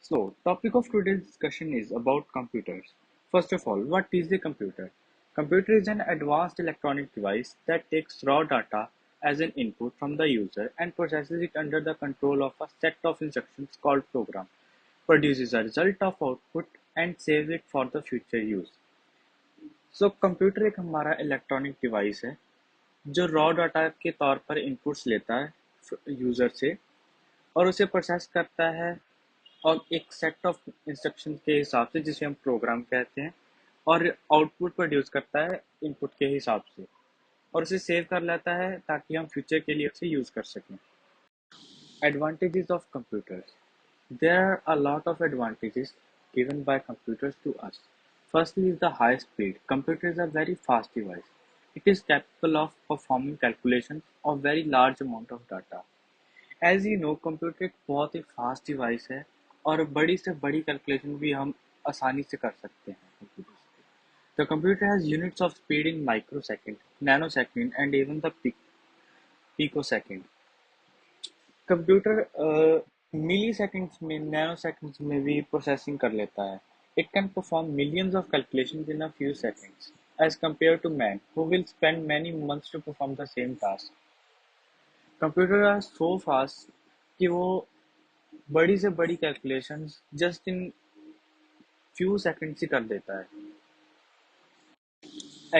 So, topic of today's discussion is about computers. First of all, what is a computer? Computer is an advanced electronic device that takes raw data as an input from the user and processes it under the control of a set of instructions called program, produces a result of output and saves it for the future use. So, computer एक हमारा electronic device है जो raw data के तौर पर inputs लेता है user से और उसे प्रोसेस करता है और एक सेट ऑफ इंस्ट्रक्शन के हिसाब से जिसे हम प्रोग्राम कहते हैं और आउटपुट प्रोड्यूस करता है इनपुट के हिसाब से और उसे सेव कर लेता है ताकि हम फ्यूचर के लिए उसे यूज कर सकें. Advantages of computers. There are a lot of advantages given by computers to us. Firstly is the high speed. Computers are very fast device. It is capable of performing calculations of very large amount of data. As you know computer एक बहुत ही fast device है और बड़ी से बड़ी calculation भी हम आसानी से कर सकते हैं कंप्यूटर से. The computer has units of speed in micro second, nano second and even the pico second. Computer milli seconds में, नैनो सेकेंड्स में भी प्रोसेसिंग कर लेता है. It can perform millions of calculation in a few seconds as compare to man who will spend many months to perform the same task. Computer are so fast कि वो बड़ी से बड़ी calculations just in few seconds ही कर देता है.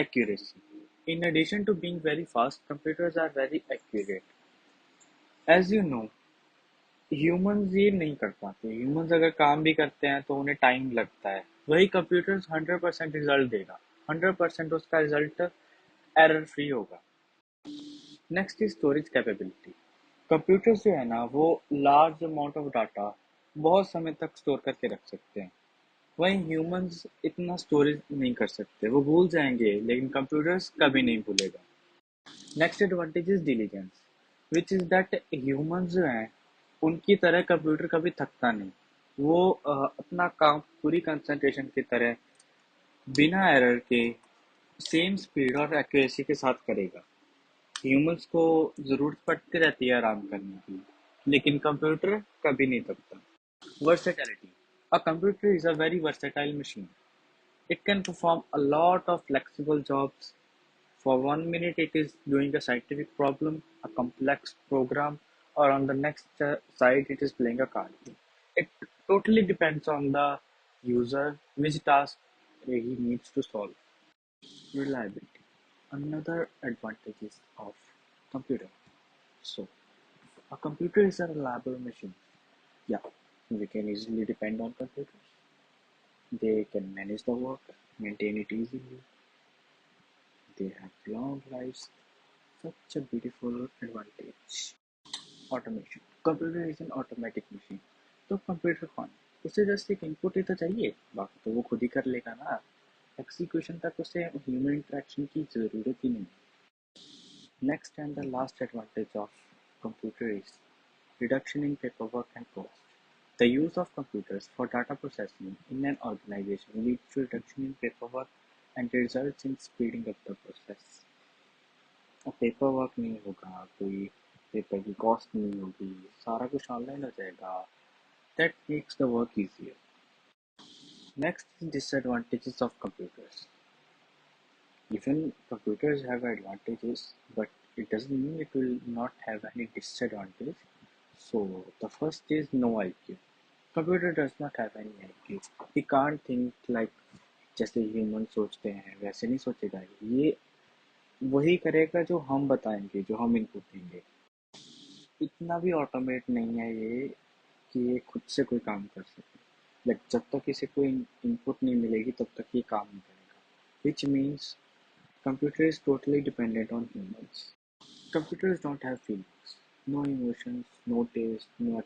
Accuracy. In addition to being very fast, computers are very accurate. As you know, humans ये नहीं कर पाते. Humans अगर काम भी करते हैं तो उन्हें टाइम लगता है. वही कंप्यूटर्स 100% रिजल्ट देगा. 100% उसका रिजल्ट एरर फ्री होगा. Next is storage capability. Computers जो है ना वो लार्ज अमाउंट ऑफ डाटा बहुत समय तक स्टोर करके रख सकते हैं. वहीं ह्यूमंस इतना स्टोरेज नहीं कर सकते. वो भूल जाएंगे लेकिन कंप्यूटर्स कभी नहीं भूलेगा. Next advantage is diligence, which is that humans जो हैं उनकी तरह कंप्यूटर कभी थकता नहीं. वो अपना काम पूरी कंसंट्रेशन की तरह बिना एरर के सेम स्पीड और एक्यूरेसी के साथ करेगा. ह्यूमंस को जरूरत पड़ती रहती है आराम करने की, लेकिन कंप्यूटर कभी नहीं थकता. Versatility. A computer is a very versatile machine. It can perform a lot of flexible jobs. For 1 minute it is doing a scientific problem, a complex program, or on the next side it is playing a card game. It totally depends on the user which task he needs to solve. Reliability. Another advantage of computer. So, a computer is a reliable machine. Yeah, we can easily depend on computers. They can manage the work, maintain it easily. They have long lives. Such a beautiful advantage. Automation. Computer is an automatic machine. तो computer कौन? उसे just एक input ही तो चाहिए, बाकी तो वो खुद ही कर लेगा ना. एग्जीक्यूशन तक उसे ह्यूमन इंटरेक्शन की जरूरत ही नहीं. Next and the last advantage of computer is reduction in paperwork and cost. The use of computers for data processing in an organization leads to reduction in paperwork and results in speeding up the process. और paper work नहीं होगा, कोई paper की cost नहीं होगी, सारा कुछ online हो जाएगा. That makes the work easier. Next is disadvantages of computers. Even computers have advantages, but it doesn't mean it will not have any disadvantage. So the first is no IQ. Computer does not have any IQ. He can't think like जैसे human सोचते हैं वैसे नहीं सोचेगा. ये वही करेगा जो हम बताएंगे, जो हम इनपुट देंगे. इतना भी ऑटोमेट नहीं है ये कि ये खुद से कोई काम कर सके. लाइक जब तक इसे कोई इनपुट नहीं मिलेगी तब तक ये काम नहीं करेगा. Which means computer is totally dependent on humans. Computers don't have feelings, no emotions, no taste, no